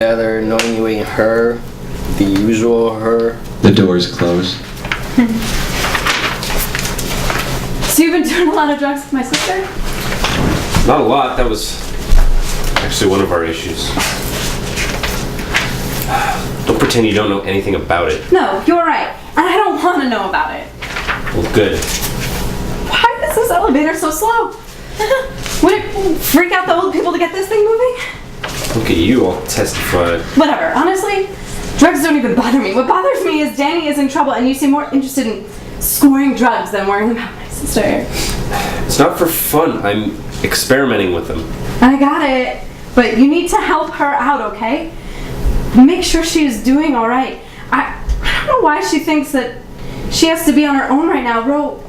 together, knowing you ain't her, the usual her. The door's closed. So you've been doing a lot of drugs with my sister? Not a lot. That was actually one of our issues. Don't pretend you don't know anything about it. No, you're right. And I don't want to know about it. Well, good. Why is this elevator so slow? Would it freak out the old people to get this thing moving? Look at you, all testified. Whatever. Honestly, drugs don't even bother me. What bothers me is Danny is in trouble and you seem more interested in scoring drugs than worrying about my sister. It's not for fun. I'm experimenting with them. I got it. But you need to help her out, okay? Make sure she's doing all right. I don't know why she thinks that she has to be on her own right now. Ro,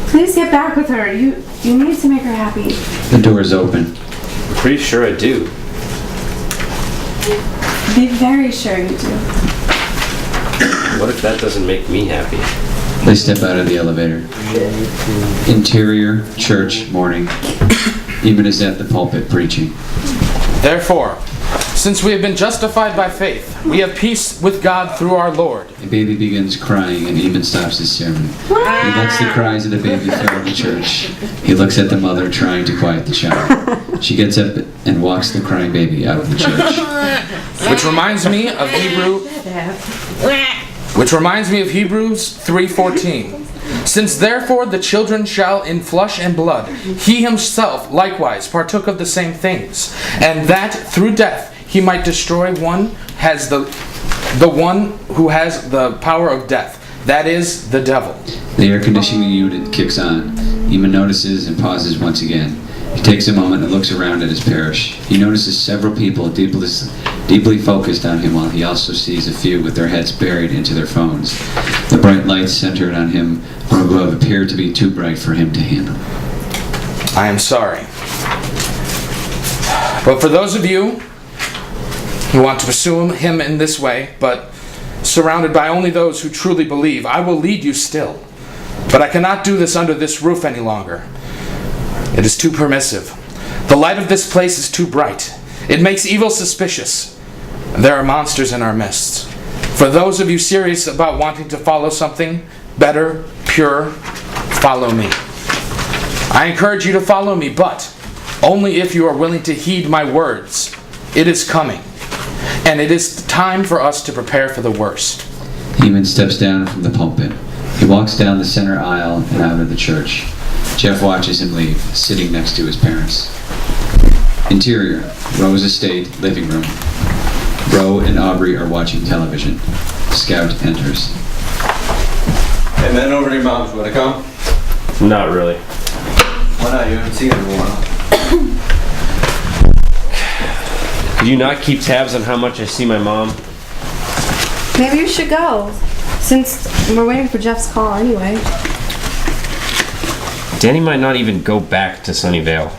please get back with her. You need to make her happy. The door's open. I'm pretty sure I do. Be very sure you do. What if that doesn't make me happy? They step out of the elevator. Interior, church, morning. Eben is at the pulpit preaching. Therefore, since we have been justified by faith, we have peace with God through our Lord. A baby begins crying and Eben stops his sermon. He lets the cries of the baby fill the church. He looks at the mother trying to quiet the child. She gets up and walks the crying baby out of the church. Which reminds me of Hebrews 3:14. Since therefore the children shall in flesh and blood, he himself likewise partook of the same things, and that through death he might destroy one who has the power of death, that is, the devil. The air conditioning unit kicks on. Eben notices and pauses once again. He takes a moment and looks around at his parish. He notices several people deeply focused on him, while he also sees a few with their heads buried into their phones. The bright lights centered on him from above appear to be too bright for him to handle. I am sorry. But for those of you who want to pursue him in this way, but surrounded by only those who truly believe, I will lead you still. But I cannot do this under this roof any longer. It is too permissive. The light of this place is too bright. It makes evil suspicious. There are monsters in our midst. For those of you serious about wanting to follow something better, pure, follow me. I encourage you to follow me, but only if you are willing to heed my words. It is coming, and it is time for us to prepare for the worst. Eben steps down from the pulpit. He walks down the center aisle and out of the church. Jeff watches him leave, sitting next to his parents. Interior, Ro's estate, living room. Ro and Aubrey are watching television. Scout enters. Hey man, over to your mom's. Wanna come? Not really. Why not? You haven't seen her in a while. Could you not keep tabs on how much I see my mom? Maybe you should go, since we're waiting for Jeff's call anyway. Danny might not even go back to Sunnyvale.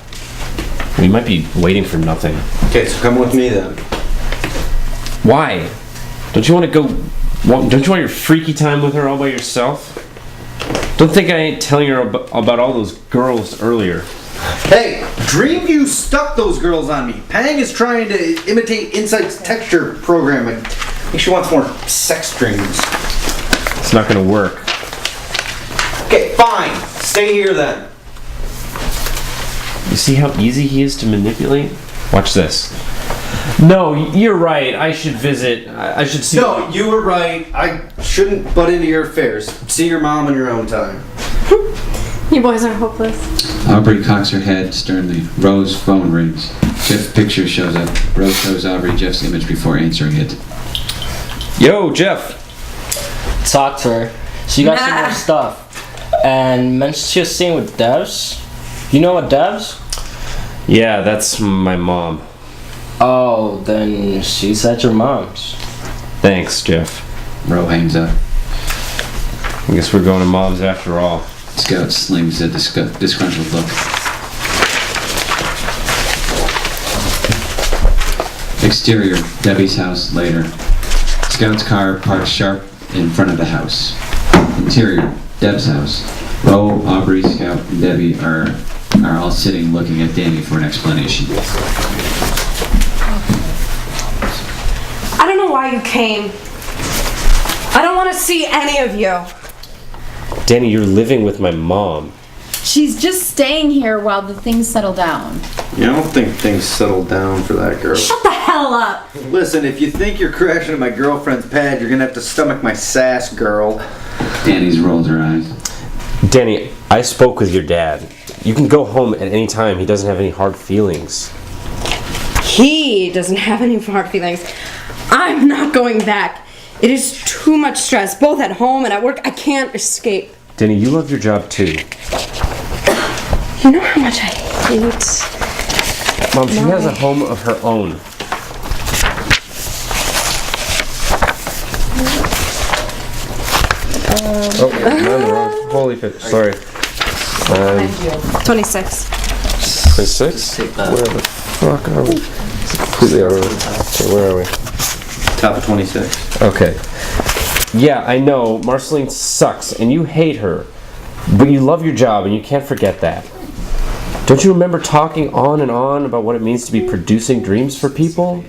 We might be waiting for nothing. Okay, so come with me then. Why? Don't you want to go? Don't you want your freaky time with her all by yourself? Don't think I ain't telling her about all those girls earlier. Hey, Dreamview stuck those girls on me. Pang is trying to imitate Insight's texture programming. I think she wants more sex dreams. It's not gonna work. Okay, fine. Stay here then. You see how easy he is to manipulate? Watch this. No, you're right. I should visit. I should see. No, you were right. I shouldn't butt into your affairs. See your mom in your own time. You boys are hopeless. Aubrey cocks her head sternly. Ro's phone rings. Jeff's picture shows up. Ro shows Aubrey Jeff's image before answering it. Yo, Jeff. Talk to her. She got some more stuff. And mentioned she was staying with Devs. You know what Devs? Yeah, that's my mom. Oh, then she's at your mom's. Thanks, Jeff. Ro hangs up. I guess we're going to mom's after all. Scout slings a disgruntled look. Exterior, Debbie's house later. Scout's car parked sharp in front of the house. Interior, Deb's house. Ro, Aubrey, Scout, and Debbie are all sitting looking at Danny for an explanation. why you came. I don't want to see any of you. Danny, you're living with my mom. She's just staying here while the things settle down. Yeah, I don't think things settle down for that girl. Shut the hell up. Listen, if you think you're crashing at my girlfriend's pad, you're gonna have to stomach my sass, girl. Danny's rolled her eyes. Danny, I spoke with your dad. You can go home at any time. He doesn't have any hard feelings. He doesn't have any hard feelings. I'm not going back. It is too much stress, both at home and at work. I can't escape. Danny, you love your job too. You know how much I hate... Mom, she has a home of her own. Oh, I'm on the wrong. Holy shit, sorry. 26. 26? Where the fuck are we? It's completely over. Okay, where are we? Top of 26. Okay. Yeah, I know, Marceline sucks, and you hate her. But you love your job, and you can't forget that. Don't you remember talking on and on about what it means to be producing dreams for people?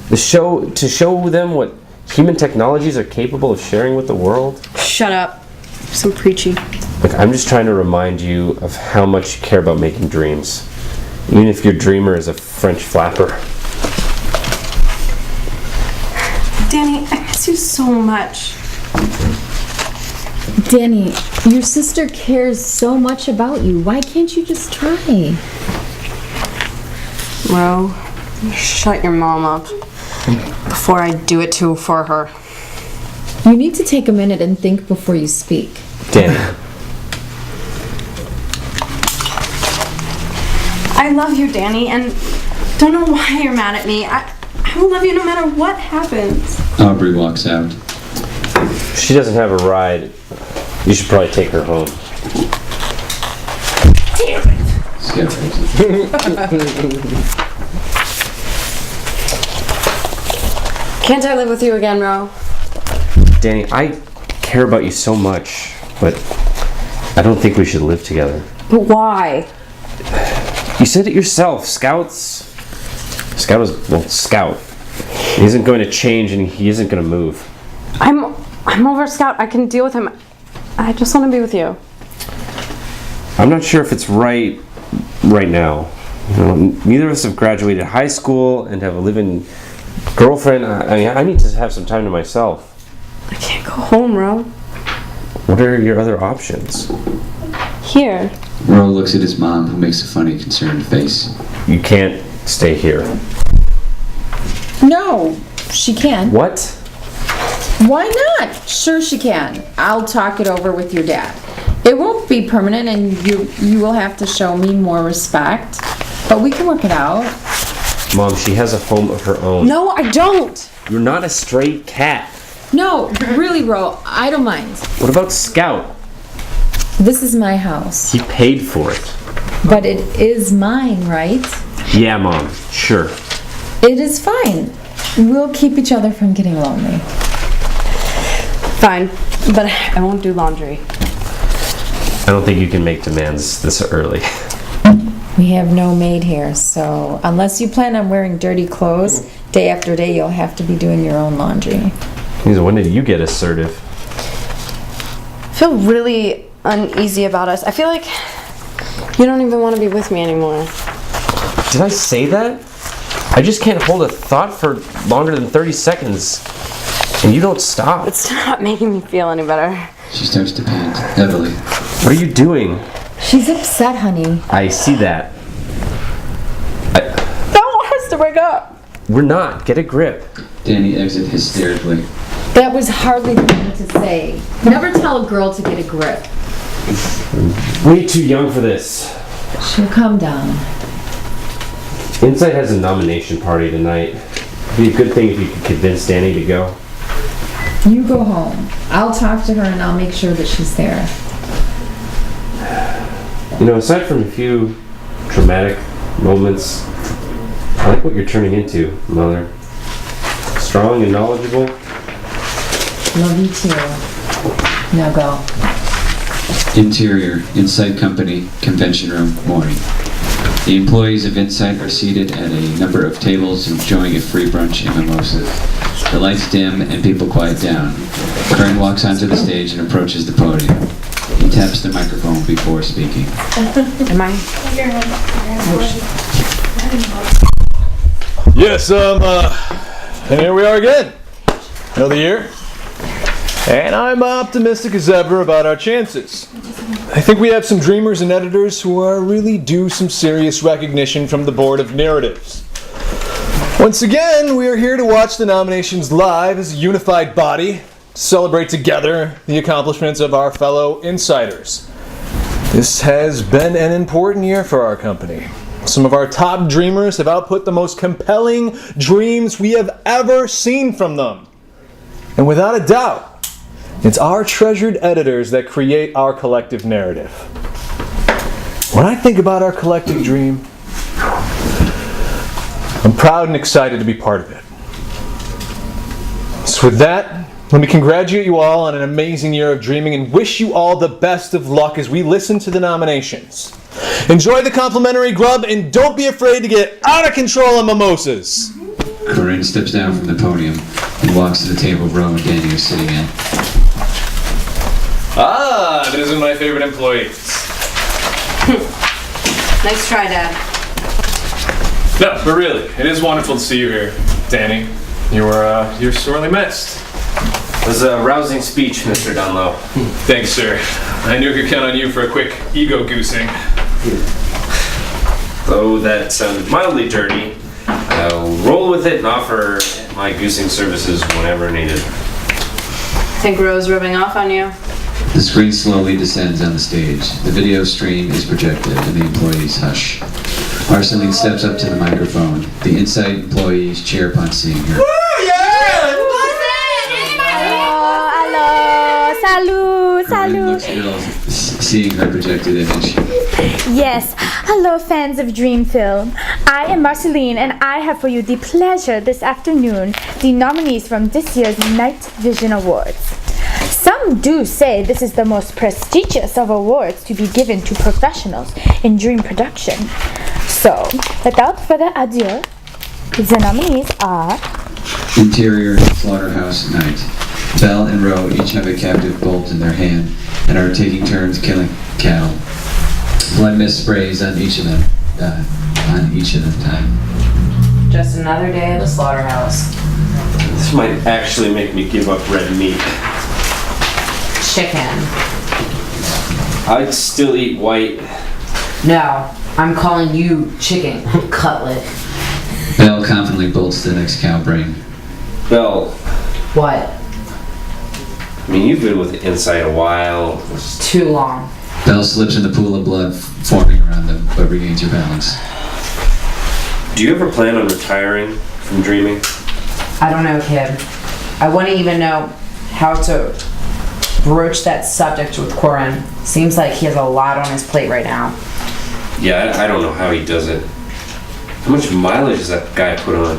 To show them what human technologies are capable of sharing with the world? Shut up. Some preachy. Look, I'm just trying to remind you of how much you care about making dreams. Even if your dreamer is a French flapper. Danny, I miss you so much. Danny, your sister cares so much about you. Why can't you just try? Well, shut your mom up before I do it for her. You need to take a minute and think before you speak. Danny. I love you, Danny, and don't know why you're mad at me. I will love you no matter what happens. Aubrey walks out. She doesn't have a ride. You should probably take her home. Damn it! Skip. Can't I live with you again, Ro? Danny, I care about you so much, but I don't think we should live together. But why? You said it yourself. Scout is Scout. He isn't going to change and he isn't going to move. I'm over Scout. I can deal with him. I just want to be with you. I'm not sure if it's right now. You know, neither of us have graduated high school and have a living girlfriend. I need to have some time to myself. I can't go home, Ro. What are your other options? Here. Ro looks at his mom, who makes a funny, concerned face. You can't stay here. No, she can. What? Why not? Sure she can. I'll talk it over with your dad. It won't be permanent and you will have to show me more respect, but we can work it out. Mom, she has a home of her own. No, I don't. You're not a stray cat. No, really, Ro, I don't mind. What about Scout? This is my house. He paid for it. But it is mine, right? Yeah, Mom, sure. It is fine. We'll keep each other from getting lonely. Fine, but I won't do laundry. I don't think you can make demands this early. We have no maid here, so unless you plan on wearing dirty clothes, day after day you'll have to be doing your own laundry. When did you get assertive? I feel really uneasy about us. I feel like you don't even want to be with me anymore. Did I say that? I just can't hold a thought for longer than 30 seconds. And you don't stop. It's not making me feel any better. She starts to pant heavily. What are you doing? She's upset, honey. I see that. I don't want us to break up. We're not. Get a grip. Danny exits hysterically. That was hardly the thing to say. Never tell a girl to get a grip. Way too young for this. She'll calm down. Insight has a nomination party tonight. It'd be a good thing if you could convince Danny to go. You go home. I'll talk to her and I'll make sure that she's there. You know, aside from a few traumatic moments, I like what you're turning into, Mother. Strong and knowledgeable. Love you too. Now go. Interior, Insight Company, Convention Room, morning. The employees of Insight are seated at a number of tables enjoying a free brunch and mimosas. The lights dim and people quiet down. Kern walks onto the stage and approaches the podium. He taps the microphone before speaking. Am I? Yes, and here we are again. Another year. And I'm optimistic as ever about our chances. I think we have some dreamers and editors who are really due some serious recognition from the Board of Narratives. Once again, we are here to watch the nominations live as a unified body, to celebrate together the accomplishments of our fellow insiders. This has been an important year for our company. Some of our top dreamers have output the most compelling dreams we have ever seen from them. And without a doubt, it's our treasured editors that create our collective narrative. When I think about our collective dream, I'm proud and excited to be part of it. So with that, let me congratulate you all on an amazing year of dreaming and wish you all the best of luck as we listen to the nominations. Enjoy the complimentary grub and don't be afraid to get out of control on mimosas. Corinne steps down from the podium and walks to the table Ro and Danny are sitting at. Ah, those are my favorite employees. Nice try, Dad. No, but really, it is wonderful to see you here, Danny. You're sorely missed. It was a rousing speech, Mr. Dunlow. Thanks, sir. I knew I could count on you for a quick ego goosing. Though that sounded mildly dirty, I'll roll with it and offer my goosing services whenever needed. Think Ro's rubbing off on you? The screen slowly descends on the stage. The video stream is projected and the employees hush. Marceline steps up to the microphone. The inside employees cheer upon seeing her. Hello, Corinne looks ill, seeing her projected image. Yes, hello fans of Dream Film. I am Marceline and I have for you the pleasure this afternoon, the nominees from this year's Night Vision Awards. Some do say this is the most prestigious of awards to be given to professionals in dream production. So, without further ado, the nominees are... Interior Slaughterhouse Night. Belle and Ro each have a captive bolt in their hand and are taking turns killing cattle. Blood mist sprays on each of them. Time. Just another day at the slaughterhouse. This might actually make me give up red meat. Chicken. I'd still eat white. No, I'm calling you chicken cutlet. Belle confidently bolts the next cow brain. Belle, What? I mean, you've been with Insight a while. Too long. Belle slips in the pool of blood forming around them, but regains her balance. Do you ever plan on retiring from dreaming? I don't know, kid. I wouldn't even know how to broach that subject with Corin. Seems like he has a lot on his plate right now. Yeah, I don't know how he does it. How much mileage does that guy put on?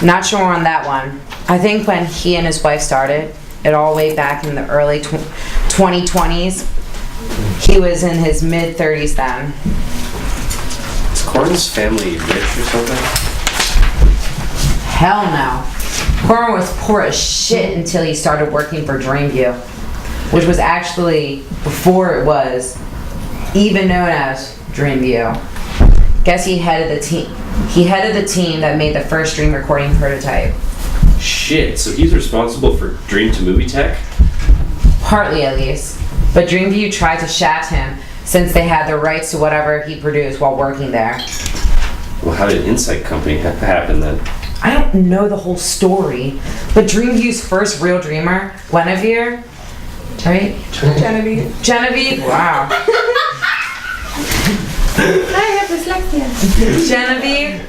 Not sure on that one. I think when he and his wife started, it all way back in the early 2020s, he was in his mid-30s then. Is Corin's family rich or something? Hell no. Corin was poor as shit until he started working for Dreamview, which was actually before it was even known as Dreamview. Guess he headed the team. He headed the team that made the first dream recording prototype. Shit, so he's responsible for Dream to Movie Tech? Partly at least. But Dreamview tried to shaft him since they had the rights to whatever he produced while working there. Well, how did Insight Company happen then? I don't know the whole story, but Dreamview's first real dreamer, Guinevere, right? Genevieve? Wow. I have dyslexia. Genevieve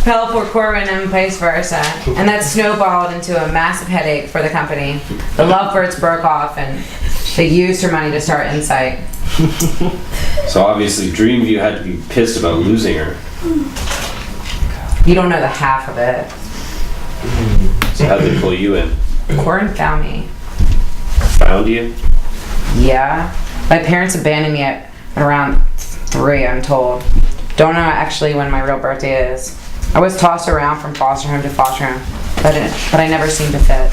fell for Corin and vice versa, and that snowballed into a massive headache for the company. The Lovebirds broke off, and they used her money to start Insight. So obviously Dreamview had to be pissed about losing her. You don't know the half of it. So how'd they pull you in? Corin found me. Found you? Yeah. My parents abandoned me at around 3, I'm told. Don't know actually when my real birthday is. I was tossed around from foster home to foster home. but I never seemed to fit.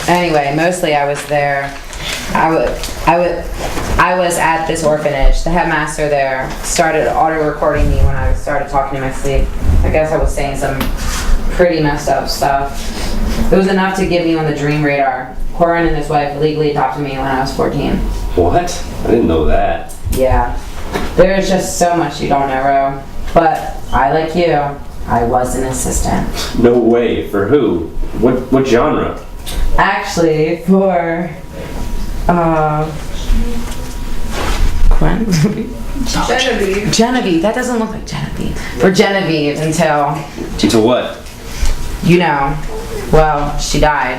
Anyway, mostly I was there. I was at this orphanage. The headmaster there started auto-recording me when I started talking in my sleep. I guess I was saying some pretty messed up stuff. It was enough to get me on the dream radar. Corin and his wife legally adopted me when I was 14. What? I didn't know that. Yeah. There's just so much you don't know, Ro. But I, like you, I was an assistant. No way. For who? What genre? Actually, for Genevieve. Genevieve. That doesn't look like Genevieve. For Genevieve until, Into what? you know, well, she died.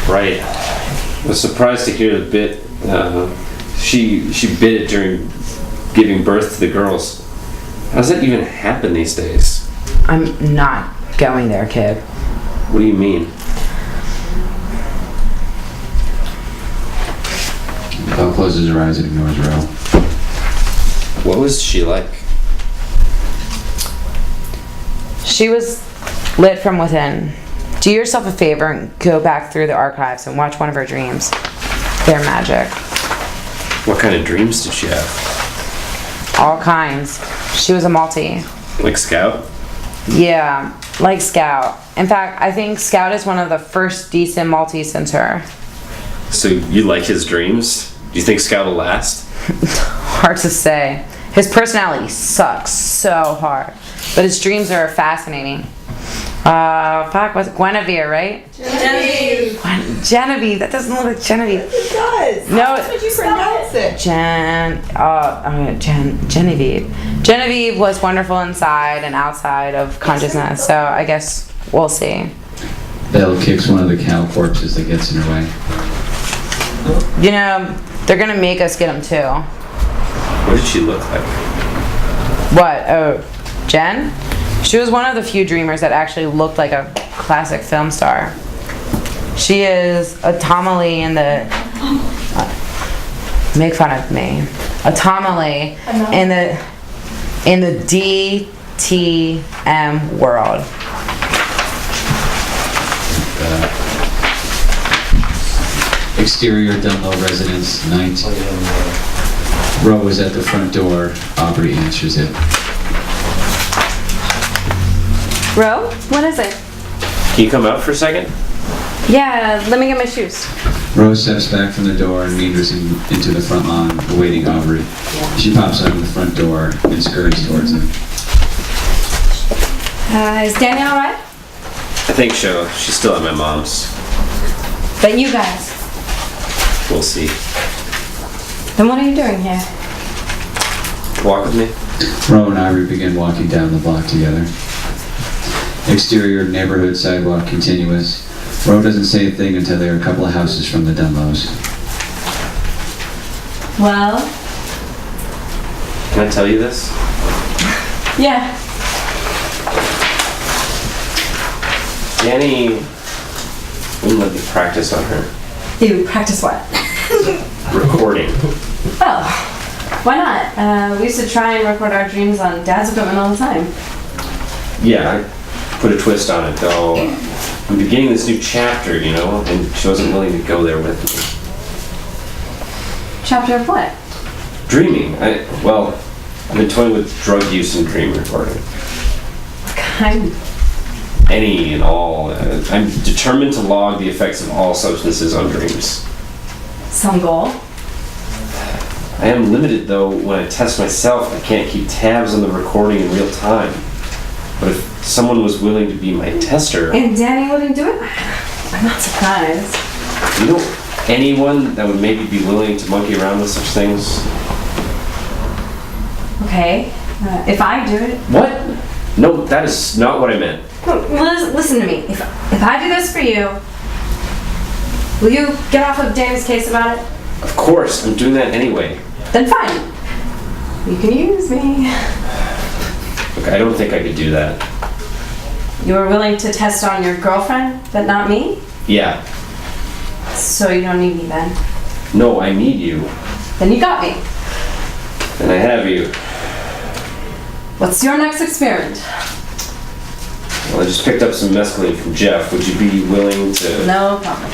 Right. I was surprised to hear the bit. She bit it during giving birth to the girls. How does that even happen these days? I'm not going there, kid. What do you mean? Belle closes her eyes and ignores Ro. What was she like? She was lit from within. Do yourself a favor and go back through the archives and watch one of her dreams. They're magic. What kind of dreams did she have? All kinds. She was a multi. Like Scout? Yeah, like Scout. In fact, I think Scout is one of the first decent multis since her. So you like his dreams? Do you think Scout will last? Hard to say. His personality sucks so hard, but his dreams are fascinating. Fuck, what's Guinevere, right? Genevieve. Genevieve, that doesn't look like Genevieve. It does. No, How would you pronounce it? Genevieve. Genevieve was wonderful inside and outside of consciousness, so I guess we'll see. Belle kicks one of the cow corpses that gets in her way. You know, they're gonna make us get them too. What did she look like? What? Oh, Jen? She was one of the few dreamers that actually looked like a classic film star. She is a Tamale in the... make fun of me. A Tamale in the DTM world. Exterior Dunlow residence, 19. Ro is at the front door. Aubrey answers it. Ro, what is it? Can you come out for a second? Yeah, let me get my shoes. Ro steps back from the door and meanders into the front lawn, awaiting Aubrey. She pops out of the front door and scurries towards him. Is Danny alright? I think so. She's still at my mom's. But you guys, We'll see. then what are you doing here? Walk with me? Ro and Aubrey begin walking down the block together. Exterior neighborhood sidewalk continuous. Ro doesn't say a thing until they're a couple of houses from the Dunlows. Well, Can I tell you this? yeah. Danny wouldn't let me practice on her. You practice what? Recording. Well, why not? We used to try and record our dreams on Dad's equipment all the time. Yeah, I put a twist on it though. I'm beginning this new chapter, you know, and she wasn't willing to go there with me. Chapter of what? Dreaming. I've been toying with drug use and dream recording. What kind? Any and all. I'm determined to log the effects of all substances on dreams. Some goal? I am limited though when I test myself. I can't keep tabs on the recording in real time. But if someone was willing to be my tester, And Danny wouldn't do it? I'm not surprised. you know anyone that would maybe be willing to monkey around with such things? Okay, if I do it... What? No, that is not what I meant. No, listen to me. If I do this for you, will you get off of Danny's case about it? Of course, I'm doing that anyway. Then fine. You can use me. Look, I don't think I could do that. You were willing to test on your girlfriend, but not me? Yeah. So you don't need me then? No, I need you. Then you got me. And I have you. What's your next experiment? Well, I just picked up some mescaline from Jeff. Would you be willing to? No problem.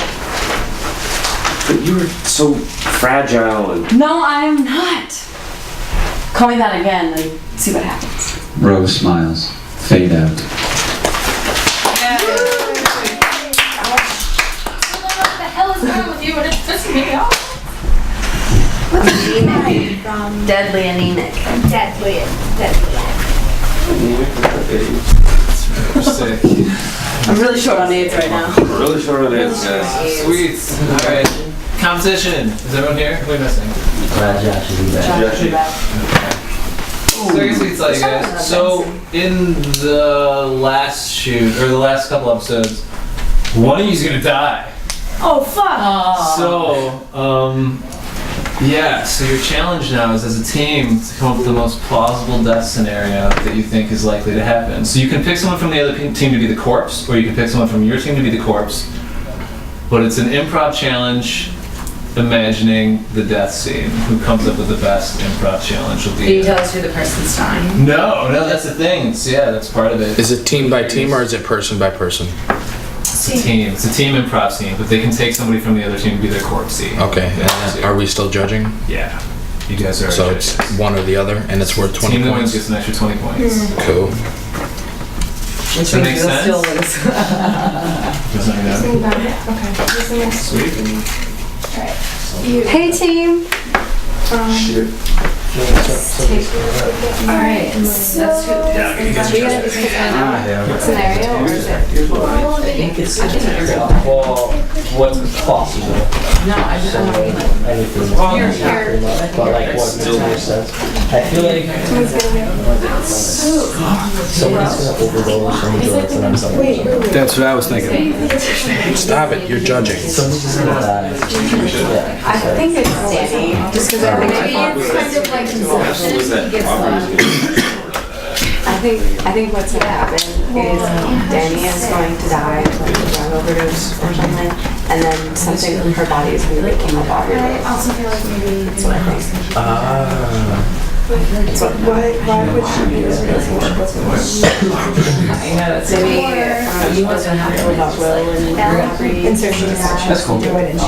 But you were so fragile and. No, I am not. Call me that again and see what happens. Rose smiles. Fade out. What the hell is wrong with you? And it's pissing me off. Anemic. Deadly anemic. Deadly. Sick. I'm really short on AIDS right now. Really short on it, guys. Sweet. Alright. Competition. Is everyone here? Who are we missing? So I guess we can tell you guys. So in the last shoot, or the last couple episodes, one of you's gonna die. Oh, fuck. So your challenge now is as a team to come up with the most plausible death scenario that you think is likely to happen. So you can pick someone from the other team to be the corpse, or you can pick someone from your team to be the corpse. But it's an improv challenge imagining the death scene. Who comes up with the best improv challenge will be. Can you tell us who the person's dying? No, that's the thing. That's part of it. Is it team by team or is it person by person? It's a team. It's a team improv scene, but they can take somebody from the other team to be their corpse scene. Okay, and then are we still judging? Yeah. You guys are. So it's one or the other, and it's worth 20 team that wins points? gets an extra 20 points. Cool. Does that make sense? Doesn't know. Sweet. Hey, team. Alright, so scenario or is it? Well, what's possible? No, I just don't know. Everything. But like what makes sense? I feel like somebody's gonna overdose on the drugs and I'm somebody. That's what I was thinking. Stop it, you're judging. Somebody's just gonna die. I think it's Danny. Just because Maybe it's kind of like consumption. I think what's gonna happen is Danny is going to die from a drug overdose or something, and then something in her body is gonna become a body. I also feel like maybe. That's what I think. Why would she be this maybe you also have to about Will and insertion. That's cool. Why didn't she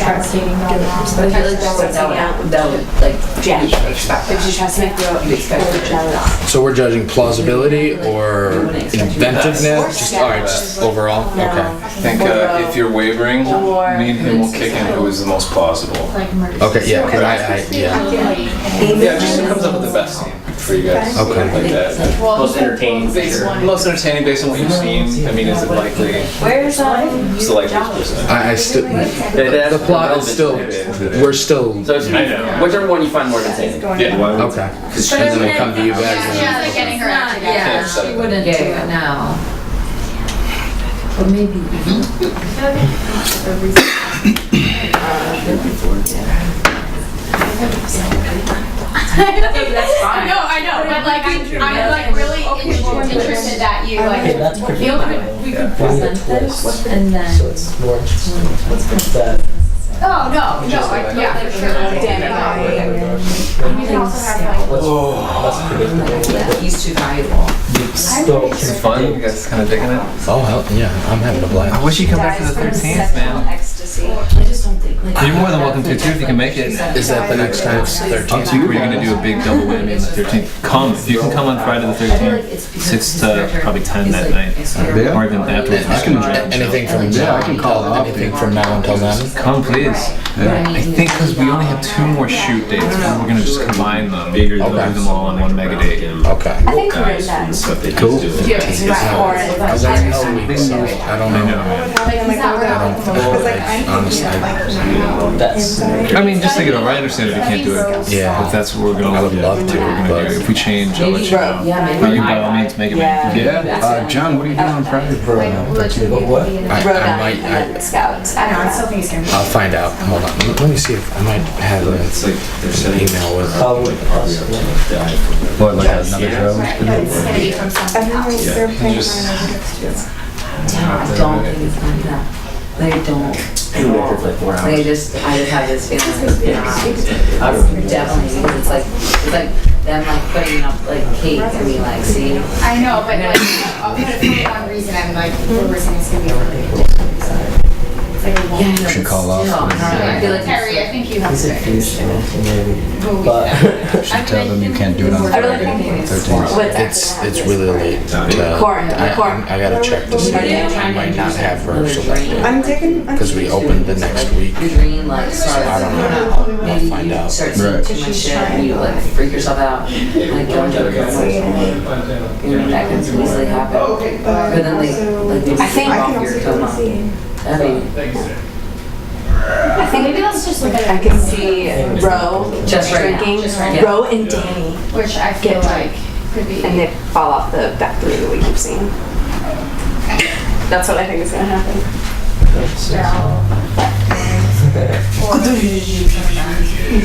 try to give But I feel like that would like if she tries to make Will jealous. So we're judging plausibility or inventiveness? Just overall? Okay. I think if you're wavering, me and him will kick in who is the most plausible. Okay, yeah, but Yeah, just it comes up with the best scene for you guys. Okay. Like that. Most entertaining picture. Most entertaining based on what you've seen. I mean, is it likely? Where's It's the likeliest person. I still, the plot is still, we're still, So it's whichever one you find more entertaining. Yeah. okay. And then we come to you guys. Yeah, like getting her out together. Yeah, she wouldn't do it now. But maybe. That's fine. No, I know, but like I'm like really interested that you like feel we could present this and then. So it's more interesting. What's that? Oh no, yeah, for sure. You can also have like. Less predictable. He's too valuable. It's fun. You guys kind of digging it. Oh, hell, yeah, I'm having a blast. I wish you come back to the 13th, man. I just don't think like. You're more than welcome to too if you can make it. Is that the next time it's Up 13th? to you. We're gonna do a big double whammy on the 13th. Come if you can come on Friday the 13th, 6 to probably 10 that night, or even afterwards. I can, anything from now, I can call off. Anything from now until then? Come please. I think because we only have 2 more shoot dates, we're gonna just combine them. Okay. Do them all on one mega date. Okay. I think we're in that. Cool. Because There's no week, so I don't know. Honestly, I mean, just think about it. I understand if you can't do it. Yeah. But that's what we're gonna I would love to, but- If we change, I'll let you know. Yeah, But you by all means make it. Yeah. John, what are you doing on Friday? What? I might, Scouts. I don't know. I still think he's gonna be. I'll find out. Hold on. Let me see if I might have It's like they're an email with. Probably possible. What, like another drone? It's gonna be from something else. They're playing just- I don't think it's gonna be that. They don't. For like 4 hours. I just have this feeling. It's definitely, it's like them like putting up like cake and be like, see. I know, but like, for one reason, I'm like, we're saying it's gonna be really ridiculous. It's like a Yeah, We should call off. I feel like Terry, I think you have to. Should tell them you can't do it on the I really think 13th. It's really late. I gotta check to see. I might not have rehearsal that day. I'm taking. Because we open the next week. your dream like So starts. I don't know. Maybe I'll find you out. start seeing too much shit and you like freak yourself out. Like going to a that can easily happen. But then they I think- off your coma. That'd I think maybe let's just look at it. I can see Ro Just right now. drinking, Just right now. Ro and Danny, Which I feel Get like could be. and they fall off the back three that we keep seeing. That's what I think is gonna happen.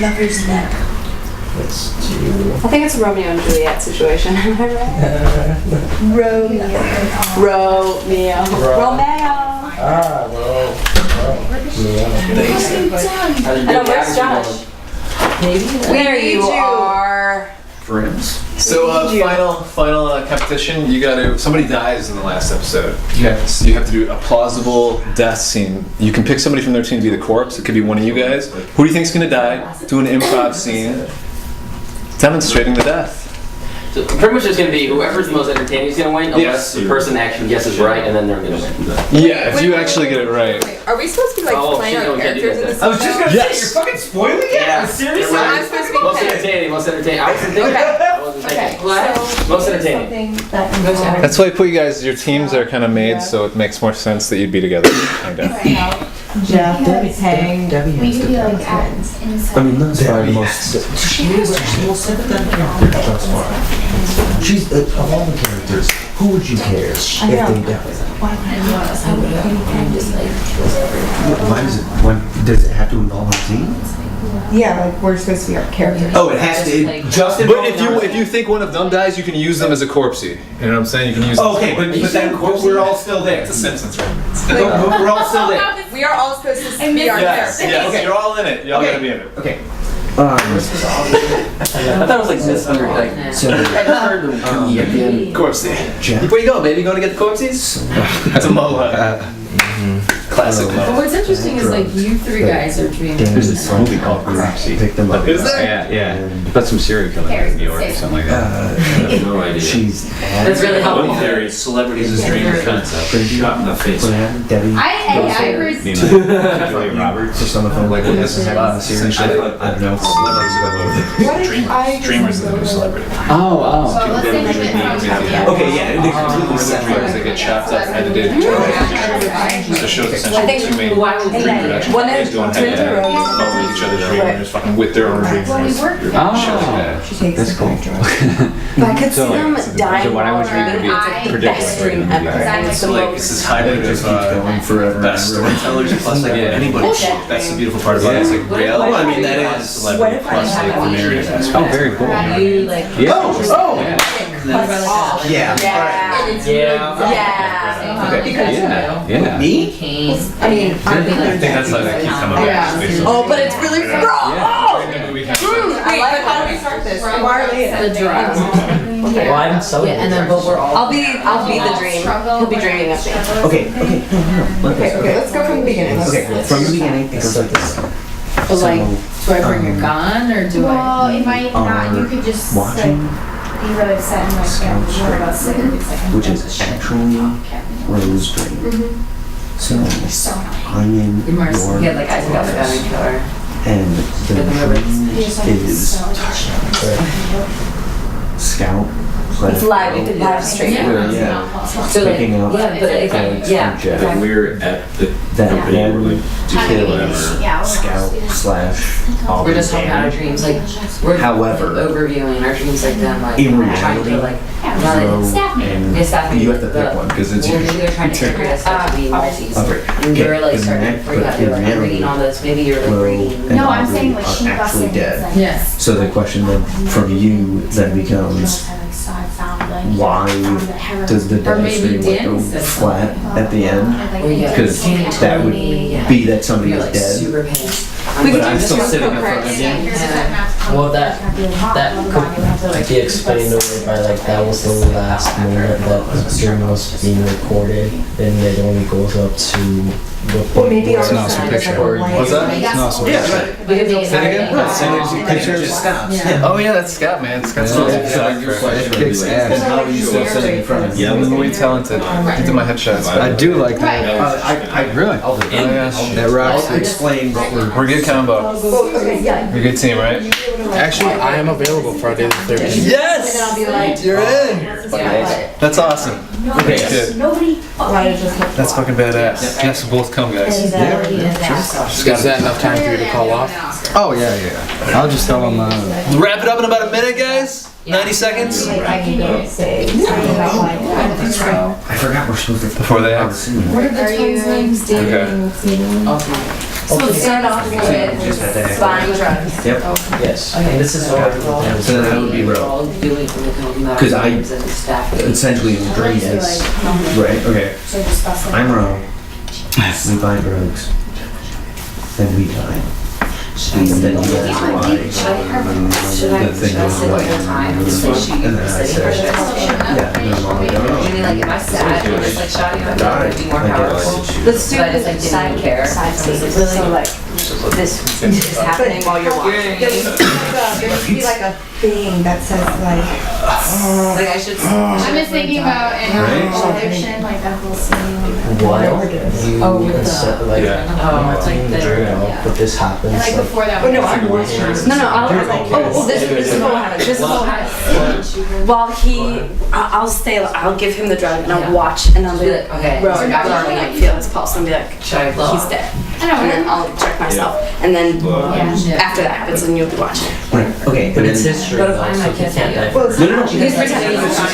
Lover's neck. I think it's a Romeo and Juliet situation. Am I right? Romeo. Romeo. Ah, well. I know, where's Josh? There you are. Friends. So final competition. You gotta. Somebody dies in the last episode. So you have to do a plausible death scene. You can pick somebody from their team to be the corpse. It could be one of you guys. Who do you think's gonna die? Do an improv scene, demonstrating the death. So pretty much it's going to be whoever's the most entertaining is going to win, unless the person actually guesses right, and then they're going to win. Yeah, if you actually get it right. Are we supposed to be like playing our characters in this? I was just gonna say, you're fucking spoiling it? Yeah. Seriously? So I'm supposed to be Most playing. entertaining, most entertaining. I wasn't thinking. I wasn't thinking. Most entertaining. That's why I put you guys. Your teams are kind of made, so it makes more sense that you'd be together. Kind of. Jeff, Debbie's hang. We could be like at inside. I mean, that's probably the most. She's of all the characters. Who would you care if they die? Why does it have to involve our team? Yeah, like we're supposed to be our characters. Oh, it has to. Just But if you think one of them dies, you can use them as a corpsey. You know what I'm saying? You can use. Okay, but then we're all still there. It's a Simpsons reference. But we're all still there. We are all supposed to be our Yes, characters. yes, Okay. you're all in it. Y'all gotta be in it. Okay. I thought it was like this under like. So, I just heard the at the end. Corpsey. Jeff, Where you going, baby? Going to get the corpses? That's a Mola. Classic Well, Mola. What's interesting is like you three guys are dreaming. There's this movie called Crazy. Pick them up. Is there? Yeah. About some serial killer in New York or something like that. I have no idea. She's That's really helpful. One theory, celebrities as dream concept. Shot in the face. Debbie. I heard. Julia Roberts. Just on the phone, like, what this is about? Seriously, I don't know. What if I Dreamers are the new celebrity. Oh. So let's say like the Okay, yeah, they completely Dreamers that get chopped up, edited. So it shows essentially two main dream production companies going head to head, following each other's dream and just fucking with their own dreams. She takes That's cool. But I could see them dying So what I was reading would be the best dream ever. And it's the Like, most. it's this hybrid Just of keeps going forever. best storytellers plus like anybody. That's the beautiful part about it. It's like reality. Well, I mean, that plus is- celebrity plus like the narrative aspect. Oh, very cool. You like. Yeah. Yeah. Yeah. Me? I mean, I think that's how they keep coming back. Based on- Oh, but it's really strong. During the movie kind of like- Wait, but how do we start this? Why are they? The drums. Well, I haven't celebrated. And then, but we're all. I'll be the dream. He'll be dreaming of me. Okay, no. Okay, let's go from the beginning. Okay, from the beginning, it goes like this. But like, do I bring a gun or do Well, it might not. You could just like Watching be really upset and like yeah, worry about it. which is actually Rose's dream. So, I'm in You your Yeah, like I took out the gun and killer. and the dream is Scout. It's live. Live stream. Yeah. So like, Picking up yeah, but like, yeah. Jeff. Like we're at the That company, then we're like kill Yeah, Scout / We're just talking about our dreams, like we're However, overviewing our dreams, like them, like in trying to reality, like, Ro staff and yeah, staff you have to the- pick one because it's well, your maybe they're trying to integrate us to be multis. And you're like starting to freak out. You're like, I'm reading all this. Maybe you're like Ro reading. and No, I'm Aubrey saying like are she actually busted dead. Yes. So the question then from you then becomes, why does the Or death maybe stream like go Danny said flat at the end? Well, yeah, Because Danny that told would me, yeah. be that somebody You're is like dead. super pissed. I'm We but can I'm do still this sitting real in front of quick. you. Well, that could be explained away by like that was the last moment that stream was being recorded, and it only goes up to the point maybe where it's an awesome picture. What's that? It's an awesome Yeah, picture. right. We could make it Say it again? happen. As soon as you picture it just stops. Oh yeah, that's Scott, man. Scott's it kicks ass. How are you still sitting in front of you? Yeah, really talented. He did my headshots. I do like that. I really. Oh yeah, that rocks. I'll explain what We're a good combo. We're a good team, right? Actually, I am available Friday the 13th. Yes! You're in! That's awesome. Okay. Good. That's fucking badass. Yes, we'll both come, guys. Is that enough time for you to call off? Oh yeah. I'll just tell them. Wrap it up in about a minute, guys. 90 seconds. I forgot we're supposed to. Before they have. What are the twins' names? Okay. So let's start off with buying drugs. Yep. Yes. And this is what So that would be real. Because I essentially in the dream is right. Okay. I'm wrong. We buy drugs. Then we die. And then you ask why the thing goes away. And then I say, yeah, and then Mom, I don't know. Like if I sat and just like shot you, I would be more powerful. Let's do But I just like didn't care. So like this is happening while you're watching. There should be like a thing that says like Like I should. I'm just thinking about in fiction, like that whole scene. what you Oh, with the- said, like it's like the- journal, yeah. but this happens. And like before that. Oh, no, I'm watching. This is what will happen. This is what will happen. While I'll give him the drug and I'll watch and I'll be like, Okay. bro, I got feel his pulse and be like, Should I blow he's up? dead. I know. And then I'll check myself. And then after that happens, then you'll be watching. Right. Okay. But it's history, But if though, I'm so not he kissing can't you. die. Well, No. He's pretending he's not.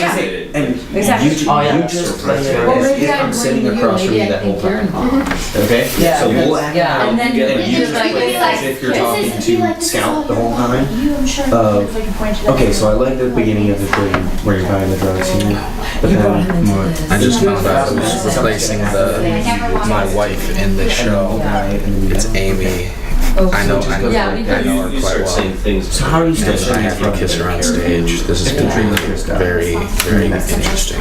And Exactly. you Oh, yeah. just Well, if I'm sitting across from you that whole time. Okay? Yeah. So we'll act Yeah. out And then and you just like- play as if you're talking to Scout the whole time. Okay, Okay, so I like the beginning of the dream where you're buying the drugs here. But then I just found out I was replacing my wife in the show. It's Amy. I know her quite well. So how are you still And I have to kiss her on stage. This is going to be very, very interesting.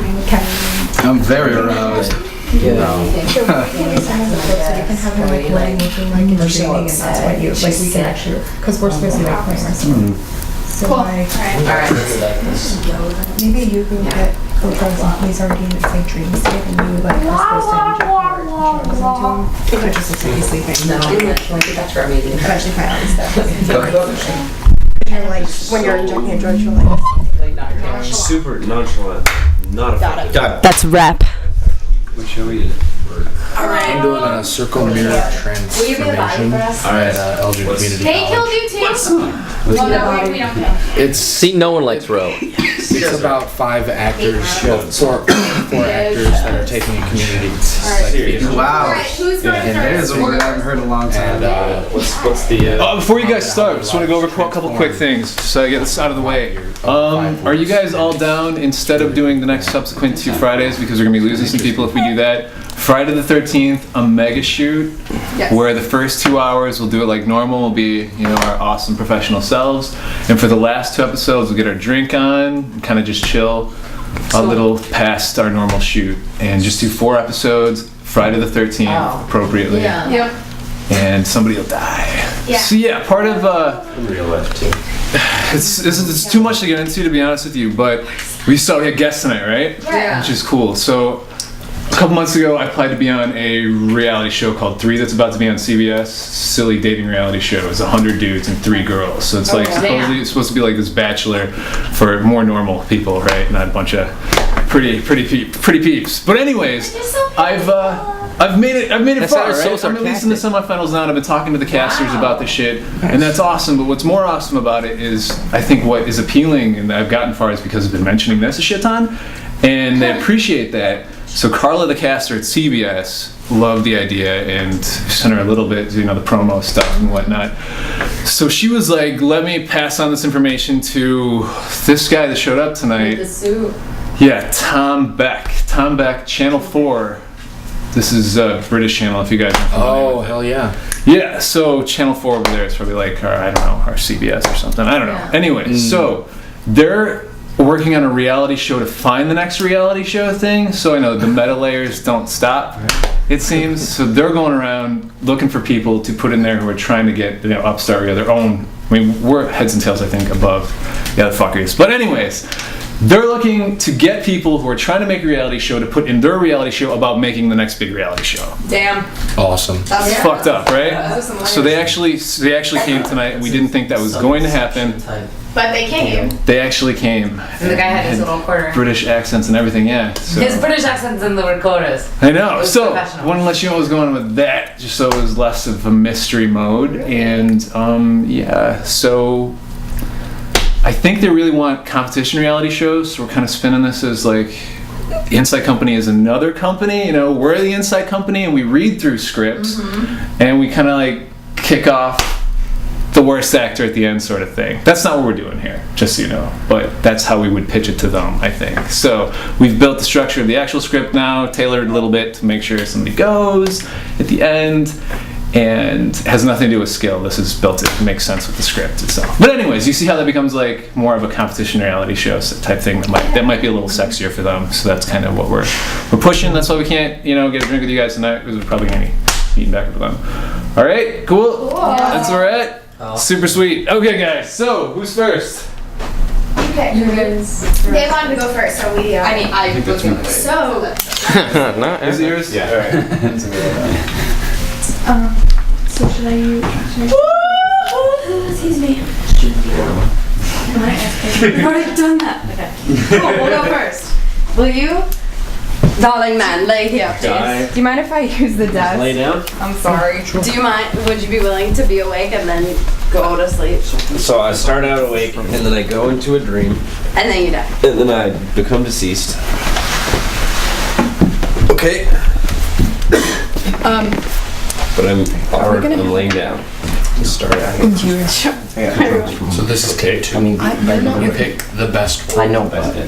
I'm very aroused. so you can have him like letting looking like in dreaming and that's what you like we can actually because we're supposed to be like playing ourselves. So like maybe you can get the drugs and he's already in like dream state and you like are supposed to it could just look like he's sleeping. No, that's for me. Especially if I always stuff. You're like when you're injecting a drug you're like Super nonchalant. Not a fucking. That's rap. What show are you? I'm doing a circle mirror transformation at Elgin Community They killed College. you too? Well, no, we don't kill. It's See, no one likes Ro. It's about 5 actors, well, four actors that are taking a community like theater. Wow. Alright, who's going And there's a word I haven't heard in a long time. And What's the? Before you guys start, just want to go over a couple quick things so I get this out of the way. Are you guys all down instead of doing the next subsequent 2 Fridays because we're gonna be losing some people if we do that? Friday the 13th, a mega shoot where the first 2 hours we'll do it like normal. We'll be, our awesome professional selves, and for the last 2 episodes we'll get our drink on, kind of just chill a little past our normal shoot, and just do 4 episodes. Friday the 13th, appropriately. Yeah. Yep. And somebody will die. Yeah. So yeah, part of Real life too. it's too much to get into, to be honest with you, but we had guests tonight, right? Yeah. Which is cool. So a couple months ago, I applied to be on a reality show called 3 that's about to be on CBS. Silly dating reality show. It's 100 dudes and 3 girls. So it's like supposedly it's supposed to be like this Bachelor for more normal people, right? Not a bunch of pretty peeps. But anyways, I've made it far, right? I'm at least in the semifinals now, and I've been talking to the casters about the shit, and that's awesome. But what's more awesome about it is, I think what is appealing, and I've gotten far, is because I've been mentioning this a shit ton, and they appreciate that. So Carla, the caster at CBS, loved the idea and sent her a little bit, the promo stuff and whatnot. So she was like, let me pass on this information to this guy that showed up tonight. The suit. Yeah, Tom Beck, Channel 4. This is a British channel, if you guys are familiar with it. hell yeah. Yeah, so Channel 4 over there is probably like our, I don't know, our CBS or something. I don't know. Anyway, so they're working on a reality show to find the next reality show thing. So I know the meta layers don't stop, it seems. So they're going around looking for people to put in there who are trying to get, upstart or their own. I mean, we're heads and tails, I think, above the other fuckers. But anyways, they're looking to get people who are trying to make a reality show to put in their reality show about making the next big reality show. Damn. Awesome. It's fucked up, right? So they actually came tonight, and we didn't think that was going to happen. But they came. They actually came. And the guy had his little quarter. British accents and everything, yeah. So. His British accent's in the recorders. I know. So, I want to let you know what was going on with that, just so it was less of a mystery mode. And, yeah, so I think they really want competition reality shows. So we're kind of spinning this as like, the Insight Company is another company. We're the Insight Company, and we read through scripts, and we kind of like kick off the worst actor at the end sort of thing. That's not what we're doing here, just so you know. But that's how we would pitch it to them, I think. So we've built the structure of the actual script now, tailored a little bit to make sure somebody goes at the end, and has nothing to do with skill. This is built to make sense with the script itself. But anyways, you see how that becomes like more of a competition reality show type thing that might be a little sexier for them. So that's kind of what we're pushing. That's why we can't, get a drink with you guys tonight, because we're probably gonna be meeting back with them. All right, cool. That's where we're at. Super sweet. Okay, guys. So who's first? Okay. They wanted to go first, so we. I was going first. So. Is it yours? Yeah. All right. So should I use? Excuse me. You've already done that. Okay. Cool. We'll go first. Will you? Darling man, lay here, please. Do you mind if I use the desk? Lay down. I'm sorry. Do you mind? Would you be willing to be awake and then go to sleep? So I start out awake, and then I go into a dream, And then you die. and then I become deceased. Okay. But I'm laying down. Start out. So this is K2. You pick the best one. I know, but